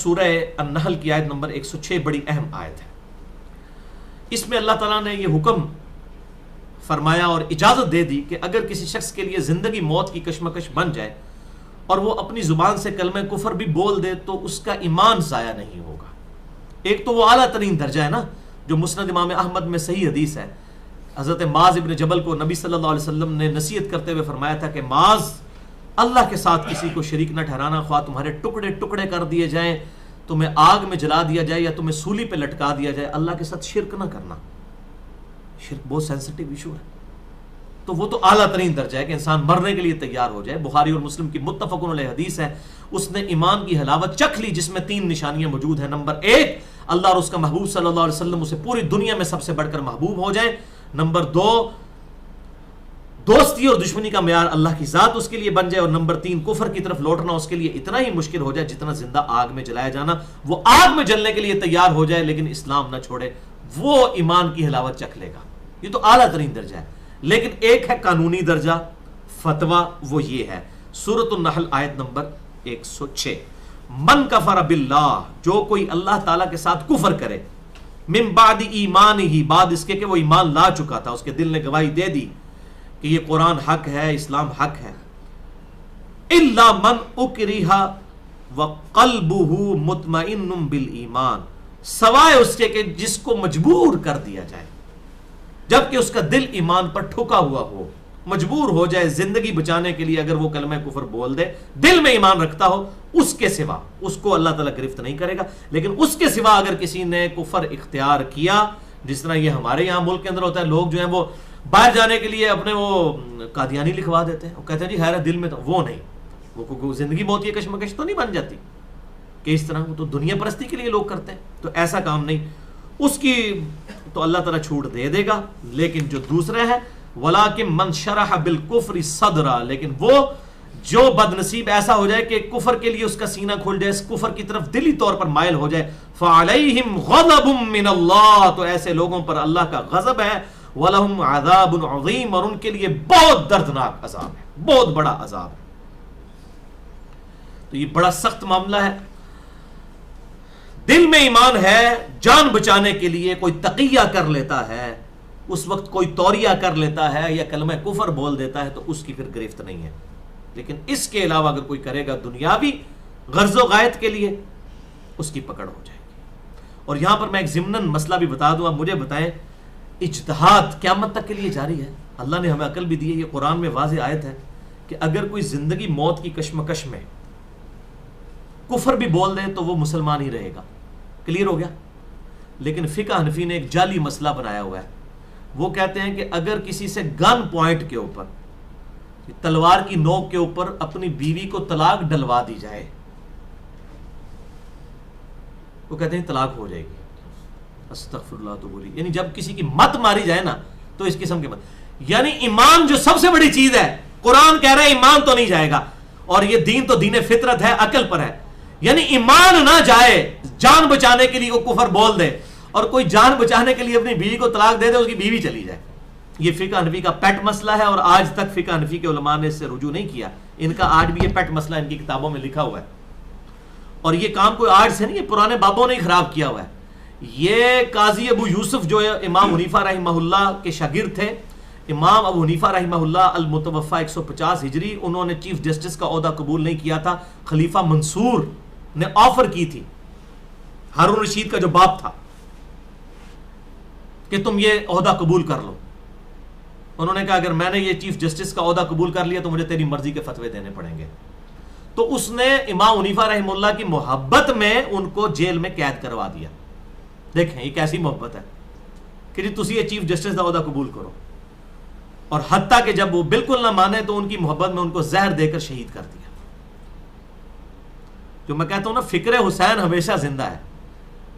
سورہ النحل کی آیت نمبر 106 بڑی اہم آیت ہے. اس میں اللہ تعالیٰ نے یہ حکم فرمایا اور اجازت دے دی کہ اگر کسی شخص کے لیے زندگی موت کی کشمکش بن جائے اور وہ اپنی زبان سے کلمہ کفر بھی بول دے تو اس کا ایمان ضائع نہیں ہوگا. ایک تو وہ اعلیٰ ترین درجہ ہے نا، جو مسند امام احمد میں صحیح حدیث ہے. حضرت معاذ ابن جبل کو نبی صلی اللہ علیہ وسلم نے نصیحت کرتے ہوئے فرمایا تھا کہ معاذ، اللہ کے ساتھ کسی کو شریک نہ ٹھہرانا، خواہ تمہارے ٹکڑے ٹکڑے کر دیے جائیں، تمہیں آگ میں جلا دیا جائے یا تمہیں سولی پہ لٹکا دیا جائے، اللہ کے ساتھ شرک نہ کرنا. شرک بہت سینسٹیو ایشو ہے. تو وہ تو اعلیٰ ترین درجہ ہے کہ انسان مرنے کے لیے تیار ہو جائے. بخاری اور مسلم کی متفق علیہ حدیث ہے، اس نے ایمان کی حلاوت چکھ لی جس میں 3 نشانیاں موجود ہیں. نمبر 1، اللہ اور اس کا محبوب صلی اللہ علیہ وسلم اسے پوری دنیا میں سب سے بڑھ کر محبوب ہو جائیں. نمبر 2، دوستی اور دشمنی کا معیار اللہ کی ذات اس کے لیے بن جائے. اور نمبر 3، کفر کی طرف لوٹنا اس کے لیے اتنا ہی مشکل ہو جائے جتنا زندہ آگ میں جلایا جانا. وہ آگ میں جلنے کے لیے تیار ہو جائے لیکن اسلام نہ چھوڑے، وہ ایمان کی حلاوت چکھ لے گا. یہ تو اعلیٰ ترین درجہ ہے. لیکن ایک ہے قانونی درجہ، فتویٰ، وہ یہ ہے سورۃ النحل آیت نمبر 106، من کفر باللہ، جو کوئی اللہ تعالیٰ کے ساتھ کفر کرے، من بعد ایمانہ، بعد اس کے کہ وہ ایمان لا چکا تھا، اس کے دل نے گواہی دے دی کہ یہ قرآن حق ہے، اسلام حق ہے، الا من اکرہ وقلبہ مطمئن بالایمان، سوائے اس کے کہ جس کو مجبور کر دیا جائے، جبکہ اس کا دل ایمان پر ٹھکا ہوا ہو، مجبور ہو جائے زندگی بچانے کے لیے اگر وہ کلمہ کفر بول دے، دل میں ایمان رکھتا ہو، اس کے سوا اس کو اللہ تعالیٰ گرفت نہیں کرے گا. لیکن اس کے سوا اگر کسی نے کفر اختیار کیا، جس طرح یہ ہمارے یہاں ملک کے اندر ہوتا ہے، لوگ جو ہیں وہ باہر جانے کے لیے اپنے وہ قادیانی لکھوا دیتے ہیں، وہ کہتے ہیں جی خیر ہے دل میں، تو وہ نہیں، وہ زندگی موت کی کشمکش تو نہیں بن جاتی کہ اس طرح، وہ تو دنیا پرستی کے لیے لوگ کرتے ہیں. تو ایسا کام نہیں، اس کی تو اللہ تعالیٰ چھوٹ دے دے گا. لیکن جو دوسرا ہے وَلَٰكِن مَنْ شَرَحَ بِالْكُفْرِ صَدْرًا، لیکن وہ جو بد نصیب ایسا ہو جائے کہ کفر کے لیے اس کا سینہ کھل جائے، اس کفر کی طرف دلی طور پر مائل ہو جائے، فَعَلَيْهِمْ غَضَبٌ مِّنَ اللَّهِ، تو ایسے لوگوں پر اللہ کا غضب ہے، وَلَهُمْ عَذَابٌ عَظِيمٌ، اور ان کے لیے بہت دردناک عذاب ہے، بہت بڑا عذاب ہے. تو یہ بڑا سخت معاملہ ہے. دل میں ایمان ہے، جان بچانے کے لیے کوئی تقیہ کر لیتا ہے، اس وقت کوئی توریہ کر لیتا ہے یا کلمہ کفر بول دیتا ہے تو اس کی پھر گرفت نہیں ہے. لیکن اس کے علاوہ اگر کوئی کرے گا دنیاوی غرض و غایت کے لیے، اس کی پکڑ ہو جائے گی. اور یہاں پر میں ایک ضمناً مسئلہ بھی بتا دوں. آپ مجھے بتائیں، اجتہاد قیامت تک کے لیے جاری ہے؟ اللہ نے ہمیں عقل بھی دی ہے، یہ قرآن میں واضح آیت ہے کہ اگر کوئی زندگی موت کی کشمکش میں کفر بھی بول دے تو وہ مسلمان ہی رہے گا. کلیئر ہو گیا؟ لیکن فقہ حنفی نے ایک جعلی مسئلہ بنایا ہوا ہے. وہ کہتے ہیں کہ اگر کسی سے گن پوائنٹ کے اوپر، تلوار کی نوک کے اوپر اپنی بیوی کو طلاق ڈلوا دی جائے، وہ کہتے ہیں طلاق ہو جائے گی. استغفر اللہ تو بولی، یعنی جب کسی کی مت ماری جائے نا تو اس قسم کے مت، یعنی ایمان جو سب سے بڑی چیز ہے، قرآن کہہ رہا ہے ایمان تو نہیں جائے گا، اور یہ دین تو دین فطرت ہے، عقل پر ہے. یعنی ایمان نہ جائے، جان بچانے کے لیے وہ کفر بول دے، اور کوئی جان بچانے کے لیے اپنی بیوی کو طلاق دے دے، اس کی بیوی چلی جائے. یہ فقہ حنفی کا پیٹ مسئلہ ہے، اور آج تک فقہ حنفی کے علماء نے اس سے رجوع نہیں کیا. ان کا آج بھی یہ پیٹ مسئلہ ان کی کتابوں میں لکھا ہوا ہے. اور یہ کام کوئی آج سے نہیں، یہ پرانے بابوں نے خراب کیا ہوا ہے. یہ قاضی ابو یوسف جو امام حنیفہ رحمہ اللہ کے شاگرد تھے، امام ابو حنیفہ رحمہ اللہ المتوفی 150 ہجری، انہوں نے چیف جسٹس کا عہدہ قبول نہیں کیا تھا. خلیفہ منصور نے آفر کی تھی، ہارون رشید کا جو باپ تھا، کہ تم یہ عہدہ قبول کر لو. انہوں نے کہا اگر میں نے یہ چیف جسٹس کا عہدہ قبول کر لیا تو مجھے تیری مرضی کے فتوے دینے پڑیں گے. تو اس نے امام حنیفہ رحمہ اللہ کی محبت میں ان کو جیل میں قید کروا دیا. دیکھیں یہ کیسی محبت ہے کہ جی تسی یہ چیف جسٹس کا عہدہ قبول کرو. اور حتیٰ کہ جب وہ بالکل نہ مانے تو ان کی محبت میں ان کو زہر دے کر شہید کر دیا. جو میں کہتا ہوں نا، فکر حسین ہمیشہ زندہ ہے.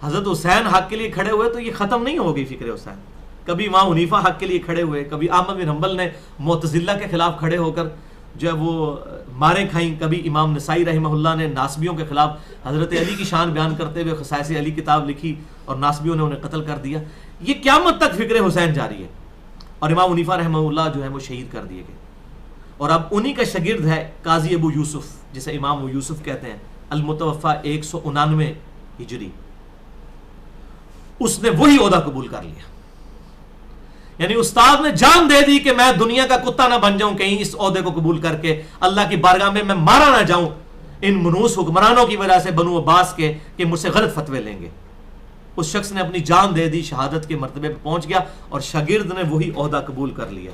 حضرت حسین حق کے لیے کھڑے ہوئے تو یہ ختم نہیں ہو گئی فکر حسین. کبھی امام حنیفہ حق کے لیے کھڑے ہوئے، کبھی احمد بن حنبل نے معتزلہ کے خلاف کھڑے ہو کر جو ہے وہ ماریں کھائیں، کبھی امام نسائی رحمہ اللہ نے ناسبیوں کے خلاف حضرت علی کی شان بیان کرتے ہوئے خصائص علی کتاب لکھی اور ناسبیوں نے انہیں قتل کر دیا. یہ قیامت تک فکر حسین جاری ہے. اور امام حنیفہ رحمہ اللہ جو ہے وہ شہید کر دیے گئے. اور اب انہی کا شاگرد ہے قاضی ابو یوسف، جسے امام ابو یوسف کہتے ہیں المتوفا 199 ہجری، اس نے وہی عہدہ قبول کر لیا. یعنی استاد نے جان دے دی کہ میں دنیا کا کتا نہ بن جاؤں کہیں اس عہدے کو قبول کر کے اللہ کی بارگاہ میں مارا نہ جاؤں ان منوس حکمرانوں کی وجہ سے بنو عباس کے کہ مجھ سے غلط فتوے لیں گے. اس شخص نے اپنی جان دے دی، شہادت کے مرتبے پہ پہنچ گیا اور شاگرد نے وہی عہدہ قبول کر لیا.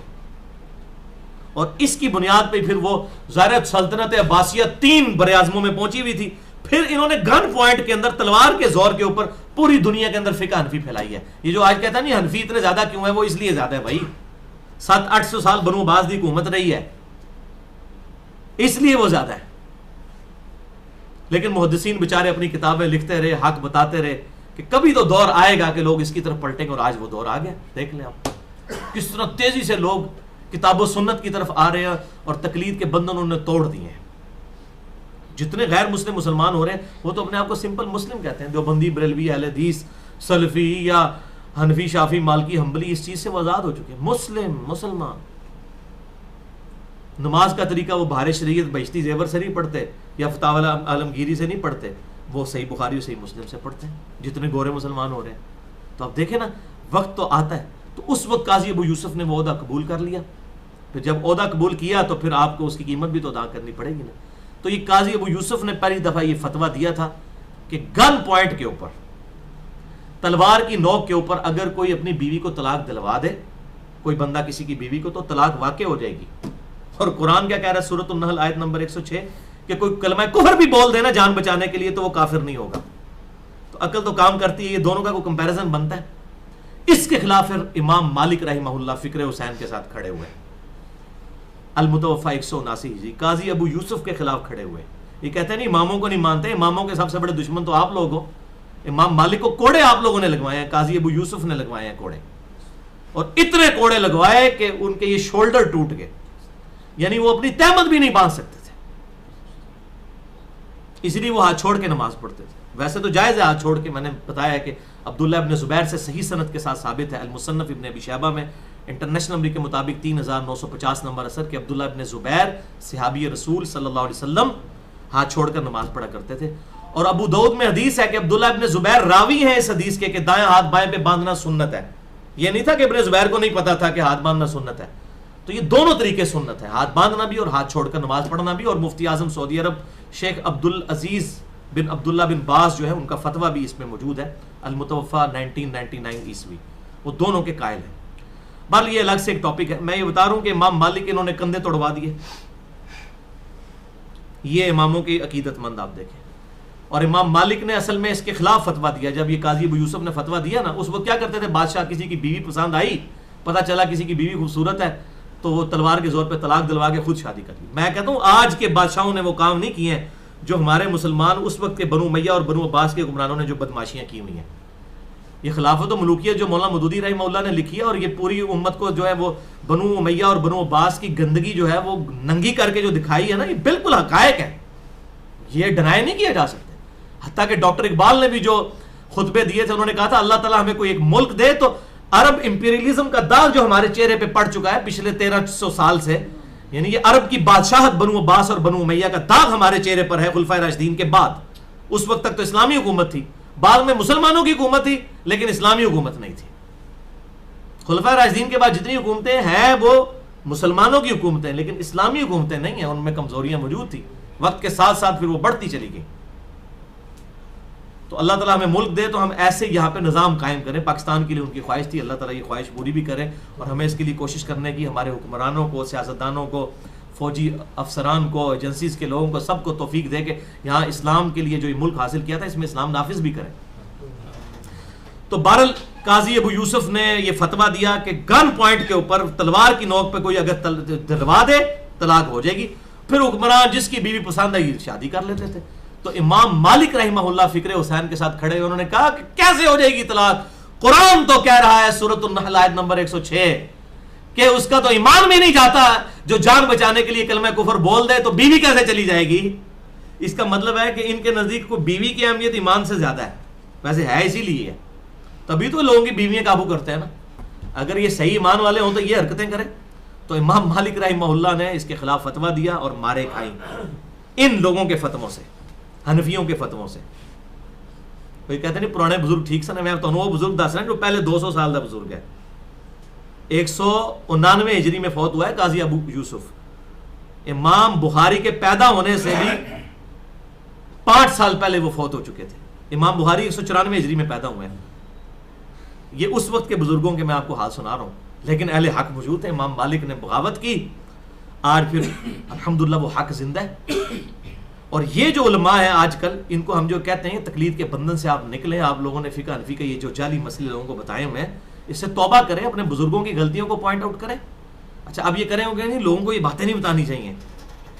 اور اس کی بنیاد پہ پھر وہ ظاہر سلطنت عباسیہ 3 بر اعظموں میں پہنچی ہوئی تھی. پھر انہوں نے گن پوائنٹ کے اندر تلوار کے زور کے اوپر پوری دنیا کے اندر فقہ حنفی پھیلائی ہے. یہ جو آج کہتا ہے نہیں حنفی اتنے زیادہ کیوں ہے، وہ اس لیے زیادہ ہے بھائی، 700-800 سال بنو عباس کی حکومت رہی ہے، اس لیے وہ زیادہ ہے. لیکن محدثین بیچارے اپنی کتابیں لکھتے رہے، حق بتاتے رہے کہ کبھی تو دور آئے گا کہ لوگ اس کی طرف پلٹیں گے، اور آج وہ دور آ گیا. دیکھ لیں آپ کس طرح تیزی سے لوگ کتاب و سنت کی طرف آ رہے ہیں اور تقلید کے بندھن انہوں نے توڑ دیے ہیں. جتنے غیر مسلم مسلمان ہو رہے ہیں وہ تو اپنے آپ کو سمپل مسلم کہتے ہیں، دیوبندی، بریلوی، اہل حدیث، سلفی یا حنفی، شافی، مالکی، حنبلی، اس چیز سے وہ آزاد ہو چکے ہیں. مسلمان نماز کا طریقہ وہ بہار شریعت بہشتی زیور سے نہیں پڑھتے یا فتاوی عالمگیری سے نہیں پڑھتے، وہ صحیح بخاری اور صحیح مسلم سے پڑھتے ہیں جتنے گورے مسلمان ہو رہے ہیں. تو اب دیکھیں نا، وقت تو آتا ہے. تو اس وقت قاضی ابو یوسف نے وہ عہدہ قبول کر لیا. پھر جب عہدہ قبول کیا تو پھر آپ کو اس کی قیمت بھی تو ادا کرنی پڑے گی نا. تو یہ قاضی ابو یوسف نے پہلی دفعہ یہ فتویٰ دیا تھا کہ گن پوائنٹ کے اوپر، تلوار کی نوک کے اوپر اگر کوئی اپنی بیوی کو طلاق دلوا دے، کوئی بندہ کسی کی بیوی کو، تو طلاق واقع ہو جائے گی. اور قرآن کیا کہہ رہا ہے سورۃ النحل آیت نمبر 106 کہ کوئی کلمہ کفر بھی بول دینا جان بچانے کے لیے تو وہ کافر نہیں ہوگا. تو عقل تو کام کرتی ہے، یہ دونوں کا کوئی کمپیریزن بنتا ہے. اس کے خلاف پھر امام مالک رحمہ اللہ فکر حسین کے ساتھ کھڑے ہوئے، المتوفا 179 ہجری، قاضی ابو یوسف کے خلاف کھڑے ہوئے. یہ کہتے ہیں نہیں اماموں کو نہیں مانتے، اماموں کے سب سے بڑے دشمن تو آپ لوگ ہو. امام مالک کو کوڑے آپ لوگوں نے لگوائے ہیں، قاضی ابو یوسف نے لگوائے ہیں کوڑے، اور اتنے کوڑے لگوائے کہ ان کے یہ شولڈر ٹوٹ گئے، یعنی وہ اپنی تہمت بھی نہیں باندھ سکتے تھے. اس لیے وہ ہاتھ چھوڑ کے نماز پڑھتے تھے. ویسے تو جائز ہے ہاتھ چھوڑ کے، میں نے بتایا ہے کہ عبداللہ ابن زبیر سے صحیح سند کے ساتھ ثابت ہے، المصنف ابن ابی شیبہ میں انٹرنیشنل نمبر کے مطابق 3950 نمبر اثر کہ عبداللہ ابن زبیر صحابی رسول صلی اللہ علیہ وسلم ہاتھ چھوڑ کر نماز پڑھا کرتے تھے. اور ابو داؤد میں حدیث ہے کہ عبداللہ ابن زبیر راوی ہیں اس حدیث کے کہ دائیں ہاتھ بائیں پہ باندھنا سنت ہے. یہ نہیں تھا کہ ابن زبیر کو نہیں پتا تھا کہ ہاتھ باندھنا سنت ہے. تو یہ دونوں طریقے سنت ہے، ہاتھ باندھنا بھی اور ہاتھ چھوڑ کر نماز پڑھنا بھی. اور مفتی اعظم سعودی عرب شیخ عبدالعزیز بن عبداللہ بن باز جو ہے ان کا فتویٰ بھی اس میں موجود ہے، المتوفا 1999 عیسوی، وہ دونوں کے قائل ہیں. بہرحال یہ الگ سے ایک ٹاپک ہے. میں یہ بتا رہا ہوں کہ امام مالک انہوں نے کندھے توڑوا دیے. یہ اماموں کی عقیدت مند آپ دیکھیں. اور امام مالک نے اصل میں اس کے خلاف فتویٰ دیا. جب یہ قاضی ابو یوسف نے فتویٰ دیا نا، اس وقت کیا کرتے تھے، بادشاہ کسی کی بیوی پسند آئی، پتہ چلا کسی کی بیوی خوبصورت ہے، تو وہ تلوار کے زور پہ طلاق دلوا کے خود شادی کر لی. میں کہتا ہوں آج کے بادشاہوں نے وہ کام نہیں کیے ہیں جو ہمارے مسلمان اس وقت کے بنو امیہ اور بنو عباس کے حکمرانوں نے جو بدماشیاں کی ہوئی ہیں. یہ خلافت و ملوکیت جو مولانا مودودی رحمہ اللہ نے لکھی ہے، اور یہ پوری امت کو جو ہے وہ بنو امیہ اور بنو عباس کی گندگی جو ہے وہ ننگی کر کے جو دکھائی ہے نا، یہ بالکل حقائق ہے، یہ ڈینائی نہیں کیا جا سکتے. حتیٰ کہ ڈاکٹر اقبال نے بھی جو خطبے دیے تھے، انہوں نے کہا تھا اللہ تعالیٰ ہمیں کوئی ایک ملک دے تو عرب امپیریلزم کا داغ جو ہمارے چہرے پہ پڑ چکا ہے پچھلے 1300 سال سے، یعنی یہ عرب کی بادشاہت بنو عباس اور بنو امیہ کا داغ ہمارے چہرے پر ہے خلفائے راشدین کے بعد. اس وقت تک تو اسلامی حکومت تھی، بعد میں مسلمانوں کی حکومت تھی لیکن اسلامی حکومت نہیں تھی. خلفائے راشدین کے بعد جتنی حکومتیں ہیں وہ مسلمانوں کی حکومتیں، لیکن اسلامی حکومتیں نہیں ہیں، ان میں کمزوریاں موجود تھی. وقت کے ساتھ ساتھ پھر وہ بڑھتی چلی گئی. تو اللہ تعالیٰ ہمیں ملک دے تو ہم ایسے یہاں پہ نظام قائم کریں. پاکستان کے لیے ان کی خواہش تھی، اللہ تعالیٰ یہ خواہش پوری بھی کرے، اور ہمیں اس کے لیے کوشش کرنے کی ہمارے حکمرانوں کو، سیاستدانوں کو، فوجی افسران کو، ایجنسیز کے لوگوں کو، سب کو توفیق دے کہ یہاں اسلام کے لیے جو یہ ملک حاصل کیا تھا اس میں اسلام نافذ بھی کریں. تو بہرحال قاضی ابو یوسف نے یہ فتویٰ دیا کہ گن پوائنٹ کے اوپر تلوار کی نوک پہ کوئی اگر دلوا دے طلاق ہو جائے گی. پھر حکمران جس کی بیوی پسند آئی شادی کر لیتے تھے. تو امام مالک رحمہ اللہ فکر حسین کے ساتھ کھڑے، انہوں نے کہا کہ کیسے ہو جائے گی طلاق؟ قرآن تو کہہ رہا ہے سورۃ النحل آیت نمبر 106 کہ اس کا تو ایمان بھی نہیں جاتا، جو جان بچانے کے لیے کلمہ کفر بول دے تو بیوی کیسے چلی جائے گی؟ اس کا مطلب ہے کہ ان کے نزدیک کوئی بیوی کی اہمیت ایمان سے زیادہ ہے. ویسے ہے اسی لیے ہے، تبھی تو لوگوں کی بیویاں قابو کرتے ہیں نا. اگر یہ صحیح ایمان والے ہوں تو یہ حرکتیں کریں. تو امام مالک رحمہ اللہ نے اس کے خلاف فتویٰ دیا اور مارے کھائیں ان لوگوں کے فتووں سے. حنفیوں کے فتووں سے. کوئی کہتے نہیں پرانے بزرگ ٹھیک سے, میں تو وہ بزرگ دس رہا جو پہلے 200 سال کا بزرگ ہے. 199 ہجری میں فوت ہوا ہے قاضی ابو یوسف. امام بخاری کے پیدا ہونے سے بھی 5 سال پہلے وہ فوت ہو چکے تھے. امام بخاری 194 ہجری میں پیدا ہوئے ہیں. یہ اس وقت کے بزرگوں کے میں آپ کو حال سنا رہا ہوں, لیکن اہل حق موجود ہیں. امام مالک نے بغاوت کی, آج پھر الحمدللہ وہ حق زندہ ہے. اور یہ جو علماء ہیں آج کل, ان کو ہم جو کہتے ہیں تقلید کے بندھن سے آپ نکلیں. آپ لوگوں نے فقہ حنفی کے یہ جو جعلی مسئلے لوگوں کو بتائے ہوئے ہیں, اس سے توبہ کریں, اپنے بزرگوں کی غلطیوں کو پوائنٹ آؤٹ کریں. اچھا اب یہ کریں ہو گے نہیں, لوگوں کو یہ باتیں نہیں بتانی چاہیے.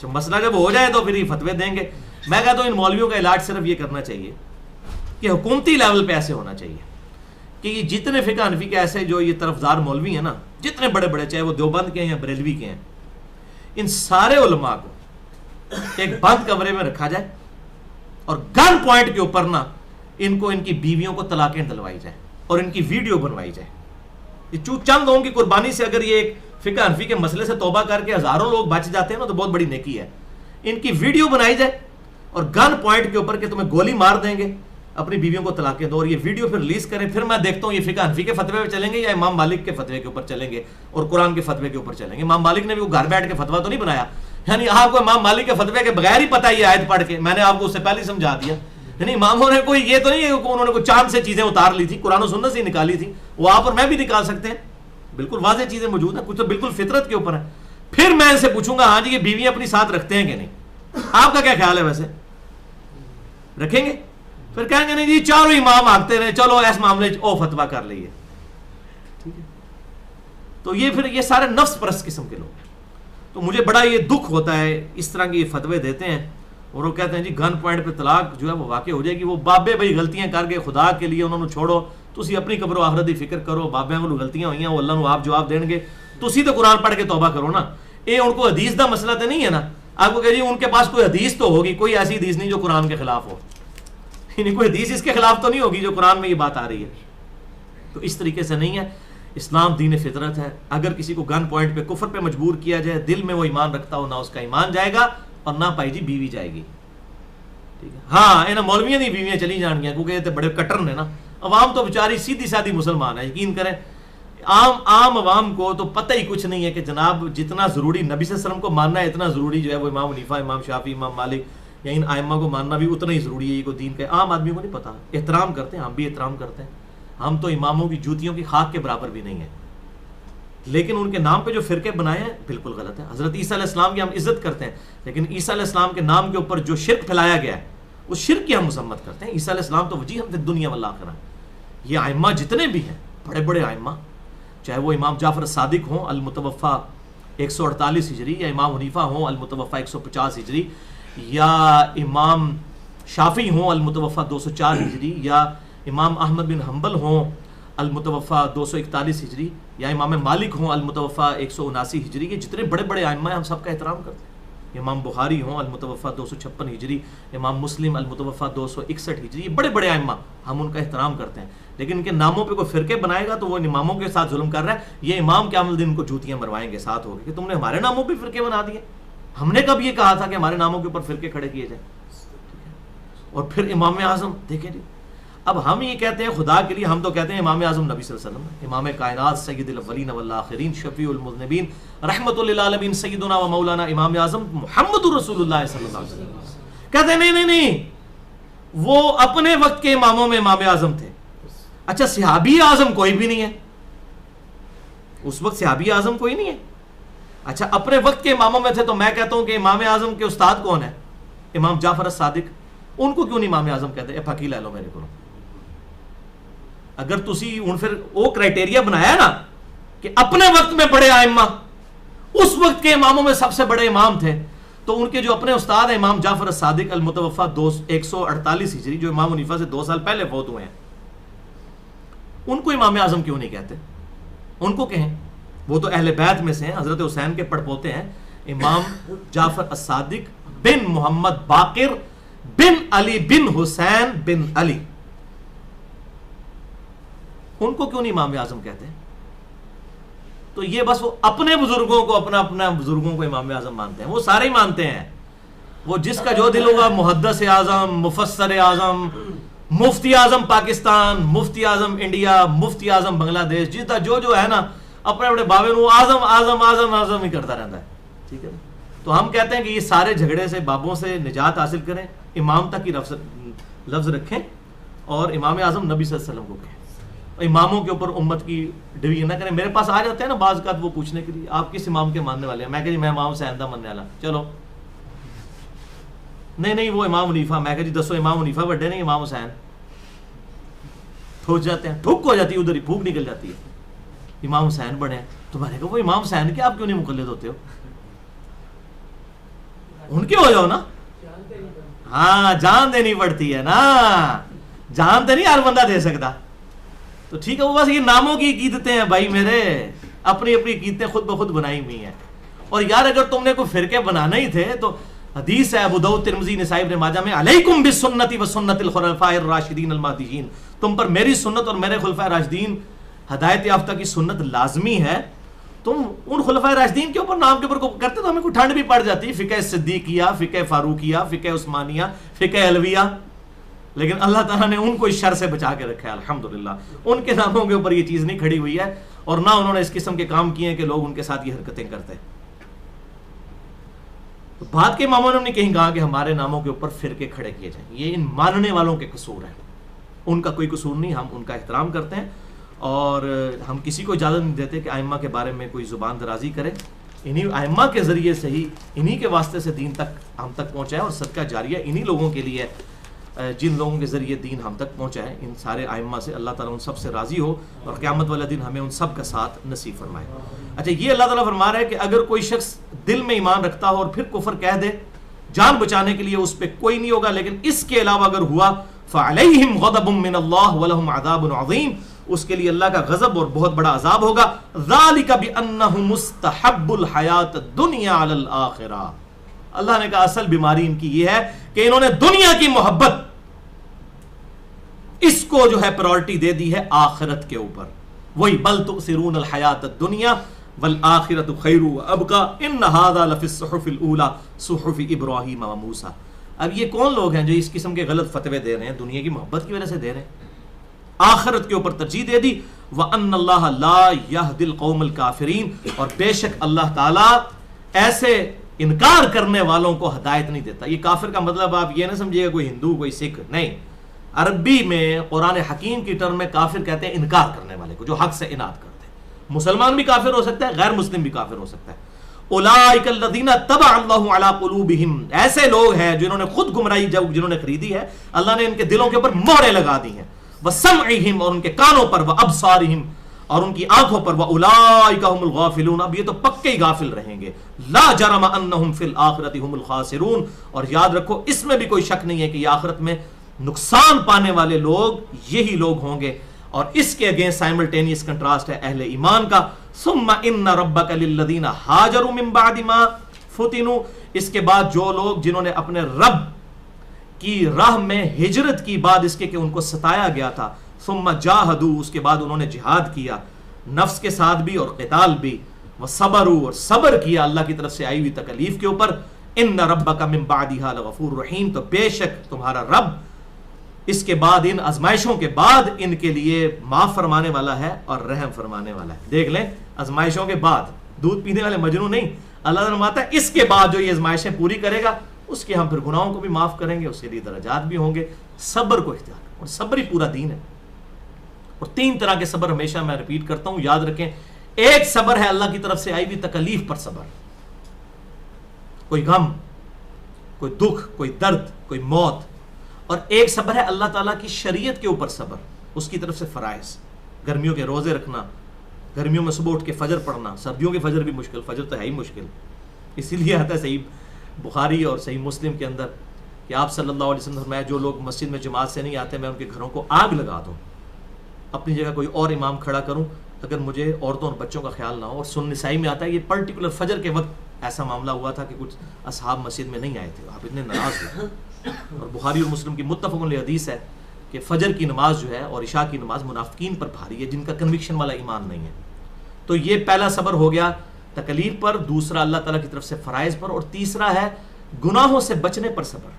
مسئلہ جب ہو جائے تو پھر یہ فتوے دیں گے. میں کہتا ہوں ان مولویوں کا علاج صرف یہ کرنا چاہیے کہ حکومتی لیول پہ ایسے ہونا چاہیے کہ یہ جتنے فقہ حنفی کے ایسے جو یہ طرفدار مولوی ہیں نا, جتنے بڑے بڑے, چاہے وہ دیوبند کے ہیں یا بریلوی کے ہیں, ان سارے علماء کو ایک بند کمرے میں رکھا جائے اور گن پوائنٹ کے اوپر نا ان کو ان کی بیویوں کو طلاقیں دلوائی جائے اور ان کی ویڈیو بنوائی جائے. یہ چند لوگوں کی قربانی سے اگر یہ ایک فقہ حنفی کے مسئلے سے توبہ کر کے ہزاروں لوگ بچ جاتے ہیں نا, تو بہت بڑی نیکی ہے. ان کی ویڈیو بنائی جائے اور گن پوائنٹ کے اوپر کہ تمہیں گولی مار دیں گے, اپنی بیویوں کو طلاقیں دو, اور یہ ویڈیو پھر ریلیز کریں. پھر میں دیکھتا ہوں یہ فقہ حنفی کے فتوے پہ چلیں گے یا امام مالک کے فتوے کے اوپر چلیں گے اور قرآن کے فتوے کے اوپر چلیں گے. امام مالک نے بھی وہ گھر بیٹھ کے فتویٰ تو نہیں بنایا, یعنی آپ کو امام مالک کے فتوے کے بغیر ہی پتہ یہ آیت پڑھ کے, میں نے آپ کو اس سے پہلے سمجھا دیا. یعنی اماموں نے کوئی یہ تو نہیں ہے کہ انہوں نے کوئی چاند سے چیزیں اتار لی تھی, قرآن و سنت سے نکالی تھی. وہ آپ اور میں بھی نکال سکتے ہیں, بالکل واضح چیزیں موجود ہیں, کچھ تو بالکل فطرت کے اوپر ہے. پھر میں ان سے پوچھوں گا ہاں جی یہ بیویاں اپنی ساتھ رکھتے ہیں کہ نہیں, آپ کا کیا خیال ہے؟ ویسے رکھیں گے؟ پھر کہیں گے نہیں جی چاروں امام آگتے رہے, چلو ایس معاملے او فتویٰ کر لئیے. ٹھیک ہے, تو یہ پھر یہ سارے نفس پرست قسم کے لوگ. تو مجھے بڑا یہ دکھ ہوتا ہے اس طرح کے یہ فتوے دیتے ہیں اور وہ کہتے ہیں جی گن پوائنٹ پہ طلاق جو ہے وہ واقع ہو جائے گی. وہ بابے بھائی غلطیاں کر کے خدا کے لیے انہوں نے چھوڑو, تسی اپنی قبر و آخرت دی فکر کرو. بابے کو غلطیاں ہوئی ہیں وہ اللہ نو آپ جواب دیں گے, تسی تو قرآن پڑھ کے توبہ کرو نا. یہ ان کو حدیث دا مسئلہ تو نہیں ہے نا, آپ کو کہ جی ان کے پاس کوئی حدیث تو ہوگی, کوئی ایسی حدیث نہیں جو قرآن کے خلاف ہو, یعنی کوئی حدیث اس کے خلاف تو نہیں ہوگی جو قرآن میں یہ بات آ رہی ہے. تو اس طریقے سے نہیں ہے. اسلام دین فطرت ہے. اگر کسی کو گن پوائنٹ پہ کفر پہ مجبور کیا جائے, دل میں وہ ایمان رکھتا ہو, نہ اس کا ایمان جائے گا اور نہ پائی جی بیوی جائے گی. ٹھیک ہے, ہاں انہیں مولویاں نہیں بیویاں چلی جان گیا کیونکہ یہ تو بڑے کٹر نے نا. عوام تو بیچاری سیدھی سادھی مسلمان ہے, یقین کریں عام عوام کو تو پتہ ہی کچھ نہیں ہے کہ جناب جتنا ضروری نبی صلی اللہ علیہ وسلم کو ماننا ہے اتنا ضروری جو ہے وہ امام حنیفہ, امام شافعی, امام مالک یا ان ائمہ کو ماننا بھی اتنا ہی ضروری ہے. یہ کو دین کا عام آدمی کو نہیں پتا. احترام کرتے ہیں, ہم بھی احترام کرتے ہیں, ہم تو اماموں کی جوتیوں کی خاک کے برابر بھی نہیں ہیں, لیکن ان کے نام پہ جو فرقے بنائے ہیں بالکل غلط ہے. حضرت عیسیٰ علیہ السلام کی ہم عزت کرتے ہیں, لیکن عیسیٰ علیہ السلام کے نام کے اوپر جو شرک پھیلایا گیا ہے اس شرک کی ہم مذمت کرتے ہیں. عیسیٰ علیہ السلام تو وجیہ فی الدنیا والآخرہ. یہ ائمہ جتنے بھی ہیں بڑے بڑے ائمہ, چاہے وہ امام جعفر الصادق ہوں المتوفا 148 ہجری, یا امام حنیفہ ہوں المتوفا 150 ہجری, یا امام شافعی ہوں المتوفا 204 ہجری, یا امام احمد بن حنبل ہوں المتوفا 241 ہجری, یا امام مالک ہوں المتوفا 179 ہجری. یہ جتنے بڑے بڑے ائمہ ہیں ہم سب کا احترام کرتے ہیں. امام بخاری ہوں المتوفا 256 ہجری, امام مسلم المتوفا 261 ہجری, یہ بڑے بڑے ائمہ ہم ان کا احترام کرتے ہیں. لیکن ان کے ناموں پہ کوئی فرقے بنائے گا تو وہ اماموں کے ساتھ ظلم کر رہا ہے. یہ امام قیامت الدین کو جوتیاں مروائیں گے ساتھ ہو کے کہ تم نے ہمارے ناموں پہ فرقے بنا دیے. ہم نے کب یہ کہا تھا کہ ہمارے ناموں کے اوپر فرقے کھڑے کیے جائیں؟ اور پھر امام اعظم دیکھیں جی, اب ہم یہ کہتے ہیں خدا کے لیے, ہم تو کہتے ہیں امام اعظم نبی صلی اللہ علیہ وسلم, امام کائنات, سید الاولین والآخرین, شفیع المذنبین, رحمت للعالمین, سیدنا و مولانا امام اعظم محمد رسول اللہ صلی اللہ علیہ وسلم. کہتے ہیں نہیں, وہ اپنے وقت کے اماموں میں امام اعظم تھے. اچھا صحابی اعظم کوئی بھی نہیں ہے, اس وقت صحابی اعظم کوئی نہیں ہے. اچھا اپنے وقت کے اماموں میں تھے, تو میں کہتا ہوں کہ امام اعظم کے استاد کون ہے؟ امام جعفر الصادق. ان کو کیوں نہیں امام اعظم کہتے؟ اے پھکی لے لو میرے کو. اگر تسی ان پھر وہ کرائٹیریا بنایا نا کہ اپنے وقت میں بڑے ائمہ, اس وقت کے اماموں میں سب سے بڑے امام تھے, تو ان کے جو اپنے استاد ہیں امام جعفر الصادق المتوفا 148 ہجری, جو امام حنیفہ سے 2 سال پہلے فوت ہوئے ہیں, ان کو امام اعظم کیوں نہیں کہتے؟ ان کو کہیں, وہ تو اہل بیت میں سے ہیں, حضرت حسین کے پڑپوتے ہیں. امام جعفر الصادق بن محمد باقر بن علی بن حسین بن علی, ان کو کیوں نہیں امام اعظم کہتے؟ تو یہ بس وہ اپنے بزرگوں کو اپنا بزرگوں کو امام اعظم مانتے ہیں. وہ سارے ہی مانتے ہیں, وہ جس کا جو دل ہوگا، محدث اعظم، مفسر اعظم، مفتی اعظم پاکستان، مفتی اعظم انڈیا، مفتی اعظم بنگلہ دیش، جس کا جو ہے نا اپنے اپنے بابے نو اعظم اعظم اعظم اعظم ہی کرتا رہتا ہے. ٹھیک ہے نا. تو ہم کہتے ہیں کہ یہ سارے جھگڑے سے، بابوں سے نجات حاصل کریں، امام تک ہی لفظ رکھیں اور امام اعظم نبی صلی اللہ علیہ وسلم کو کہیں. اماموں کے اوپر امت کی ڈویژن نہ کریں. میرے پاس آ جاتے ہیں نا بعض اوقات وہ پوچھنے کے لیے آپ کس امام کے ماننے والے ہیں. میں کہ جی میں امام حسین دا ماننے والا. چلو نہیں وہ امام حنیفہ. میں کہ جی دسو امام حنیفہ بڑے نہیں امام حسین. ٹھوک جاتے ہیں، ٹھوک ہو جاتی ہے، ادھر ہی پھوک نکل جاتی ہے. امام حسین بڑے ہیں. تو میں نے کہا وہ امام حسین کے آپ کیوں نہیں مقلد ہوتے ہو؟ ان کے ہو جاؤ نا. ہاں جان دینی پڑتی ہے نا، جان تو نہیں ہر بندہ دے سکتا. تو ٹھیک ہے، وہ بس یہ ناموں کی عقیدتیں ہیں بھائی میرے، اپنی اپنی عقیدتیں خود بخود بنائی ہوئی ہیں. اور یار اگر تم نے کوئی فرقے بنانا ہی تھے تو حدیث ہے ابو داؤد ترمذی نسائی ابن ماجہ میں، علیکم بسنتی و سنت الخلفاء الراشدین المہدیین، تم پر میری سنت اور میرے خلفاء راشدین ہدایت یافتہ کی سنت لازمی ہے. تم ان خلفاء راشدین کے اوپر نام کے اوپر کرتے تو ہمیں کوئی ٹھنڈ بھی پڑ جاتی. فقہ صدیقیہ، فقہ فاروقیہ، فقہ عثمانیہ، فقہ علویہ، لیکن اللہ تعالیٰ نے ان کو اس شر سے بچا کے رکھا ہے الحمدللہ. ان کے ناموں کے اوپر یہ چیز نہیں کھڑی ہوئی ہے اور نہ انہوں نے اس قسم کے کام کیے ہیں کہ لوگ ان کے ساتھ یہ حرکتیں کرتے ہیں. تو بعد کے اماموں نے کہیں کہا کہ ہمارے ناموں کے اوپر فرقے کھڑے کیے جائیں. یہ ان ماننے والوں کے قصور ہے، ان کا کوئی قصور نہیں. ہم ان کا احترام کرتے ہیں اور ہم کسی کو اجازت نہیں دیتے کہ ائمہ کے بارے میں کوئی زبان درازی کرے. انہی ائمہ کے ذریعے سے ہی، انہی کے واسطے سے دین تک ہم تک پہنچا ہے اور صدقہ جاریہ انہی لوگوں کے لیے، جن لوگوں کے ذریعے دین ہم تک پہنچا ہے. ان سارے ائمہ سے اللہ تعالیٰ ان سب سے راضی ہو اور قیامت والا دن ہمیں ان سب کا ساتھ نصیب فرمائے. اچھا یہ اللہ تعالیٰ فرما رہا ہے کہ اگر کوئی شخص دل میں ایمان رکھتا ہو اور پھر کفر کہہ دے، جان بچانے کے لیے اس پہ کوئی نہیں ہوگا. لیکن اس کے علاوہ اگر ہوا فعلیہم غضب من اللہ ولہم عذاب عظیم، اس کے لیے اللہ کا غضب اور بہت بڑا عذاب ہوگا. ذالک بانہم مستحب الحیات الدنیا علی الآخرہ. اللہ نے کہا اصل بیماری ان کی یہ ہے کہ انہوں نے دنیا کی محبت اس کو جو ہے پرائورٹی دے دی ہے آخرت کے اوپر. وہی بل تؤثرون الحیات الدنیا والآخرۃ خیر وابقی ان ھذا لفی الصحف الاولی صحف ابراہیم و موسیٰ. اب یہ کون لوگ ہیں جو اس قسم کے غلط فتوے دے رہے ہیں؟ دنیا کی محبت کی وجہ سے دے رہے ہیں، آخرت کے اوپر ترجیح دے دی. وَأَنَّ اللَّهَ لَا يَهْدِي الْقَوْمَ الْكَافِرِينَ، اور بے شک اللہ تعالیٰ ایسے انکار کرنے والوں کو ہدایت نہیں دیتا. یہ کافر کا مطلب آپ یہ نہ سمجھیے گا کوئی ہندو کوئی سکھ، نہیں. عربی میں قرآن حکیم کی ٹرم میں کافر کہتے ہیں انکار کرنے والے کو، جو حق سے اناد کرتے ہیں. مسلمان بھی کافر ہو سکتا ہے، غیر مسلم بھی کافر ہو سکتا ہے. اولئک الذین طبع اللہ علی قلوبہم، ایسے لوگ ہیں جنہوں نے خود گمراہی جنہوں نے خریدی ہے، اللہ نے ان کے دلوں کے اوپر مہریں لگا دی ہیں. وسمعہم، اور ان کے کانوں پر، وابصارہم، اور ان کی آنکھوں پر، واولئک هم الغافلون، اب یہ تو پکے ہی غافل رہیں گے. لا جرم انہم فی الآخرۃ هم الخاسرون، اور یاد رکھو اس میں بھی کوئی شک نہیں ہے کہ یہ آخرت میں نقصان پانے والے لوگ یہی لوگ ہوں گے. اور اس کے اگینسٹ سائملٹینیس کنٹراسٹ ہے اہل ایمان کا. ثم ان ربک للذین ہاجروا من بعد ما فتنوا، اس کے بعد جو لوگ جنہوں نے اپنے رب کی راہ میں ہجرت کی بعد اس کے کہ ان کو ستایا گیا تھا. ثم جاہدوا، اس کے بعد انہوں نے جہاد کیا نفس کے ساتھ بھی اور قتال بھی. وصبروا، اور صبر کیا اللہ کی طرف سے آئی ہوئی تکلیف کے اوپر. ان ربک من بعدها لغفور رحیم، تو بے شک تمہارا رب اس کے بعد، ان آزمائشوں کے بعد ان کے لیے معاف فرمانے والا ہے اور رحم فرمانے والا ہے. دیکھ لیں، آزمائشوں کے بعد، دودھ پینے والے مجنو نہیں. اللہ تعالیٰ فرماتا ہے اس کے بعد جو یہ آزمائشیں پوری کرے گا اس کے ہم پھر گناہوں کو بھی معاف کریں گے، اس کے لیے درجات بھی ہوں گے. صبر کو اختیار، اور صبر ہی پورا دین ہے. اور 3 طرح کے صبر ہمیشہ میں ریپیٹ کرتا ہوں، یاد رکھیں. ایک صبر ہے اللہ کی طرف سے آئی ہوئی تکلیف پر صبر، کوئی غم، کوئی دکھ، کوئی درد، کوئی موت. اور ایک صبر ہے اللہ تعالیٰ کی شریعت کے اوپر صبر، اس کی طرف سے فرائض. گرمیوں کے روزے رکھنا، گرمیوں میں صبح اٹھ کے فجر پڑھنا. سردیوں کے فجر بھی مشکل، فجر تو ہے ہی مشکل. اسی لیے آتا ہے صحیح بخاری اور صحیح مسلم کے اندر کہ آپ صلی اللہ علیہ وسلم فرمایا جو لوگ مسجد میں جماعت سے نہیں آتے میں ان کے گھروں کو آگ لگا دوں، اپنی جگہ کوئی اور امام کھڑا کروں اگر مجھے عورتوں اور بچوں کا خیال نہ ہو. اور سنن نسائی میں آتا ہے یہ پرٹیکولر فجر کے وقت ایسا معاملہ ہوا تھا کہ کچھ اصحاب مسجد میں نہیں آئے تھے، آپ اتنے ناراض ہوئے. اور بخاری اور مسلم کی متفق علیہ حدیث ہے کہ فجر کی نماز جو ہے اور عشاء کی نماز منافقین پر بھاری ہے جن کا کنوکشن والا ایمان نہیں ہے. تو یہ پہلا صبر ہو گیا تکلیف پر، دوسرا اللہ تعالیٰ کی طرف سے فرائض پر، اور تیسرا ہے گناہوں سے بچنے پر صبر.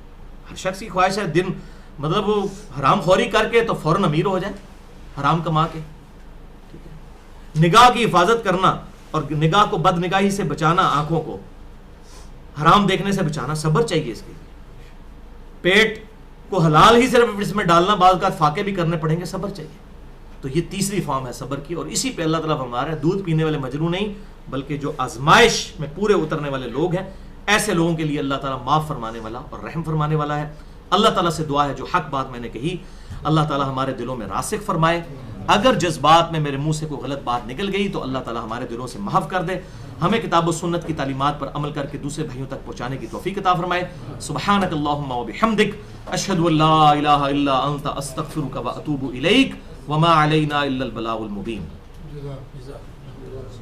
ہر شخص کی خواہش ہے دن مطلب وہ حرام خوری کر کے تو فوراً امیر ہو جائے حرام کما کے. ٹھیک ہے. نگاہ کی حفاظت کرنا اور نگاہ کو بد نگاہی سے بچانا، آنکھوں کو حرام دیکھنے سے بچانا، صبر چاہیے اس کے لیے. پیٹ کو حلال ہی صرف اس میں ڈالنا، بعض اوقات فاقے بھی کرنے پڑیں گے، صبر چاہیے. تو یہ تیسری فارم ہے صبر کی، اور اسی پہ اللہ تعالیٰ فرما رہا ہے دودھ پینے والے مجنو نہیں بلکہ جو آزمائش میں پورے اترنے والے لوگ ہیں، ایسے لوگوں کے لیے اللہ تعالیٰ معاف فرمانے والا اور رحم فرمانے والا ہے. اللہ تعالیٰ سے دعا ہے جو حق بات میں نے کہی اللہ تعالیٰ ہمارے دلوں میں راسخ فرمائے. اگر جذبات میں میرے منہ سے کوئی غلط بات نکل گئی تو اللہ تعالیٰ ہمارے دلوں سے محو کر دے. ہمیں کتاب و سنت کی تعلیمات پر عمل کر کے دوسرے بھائیوں تک پہنچانے کی توفیق عطا فرمائے. سبحانک اللہم و بحمدک، اشہد ان لا الہ الا انت، استغفرک و اتوب الیک، وما علینا الا البلاغ المبین.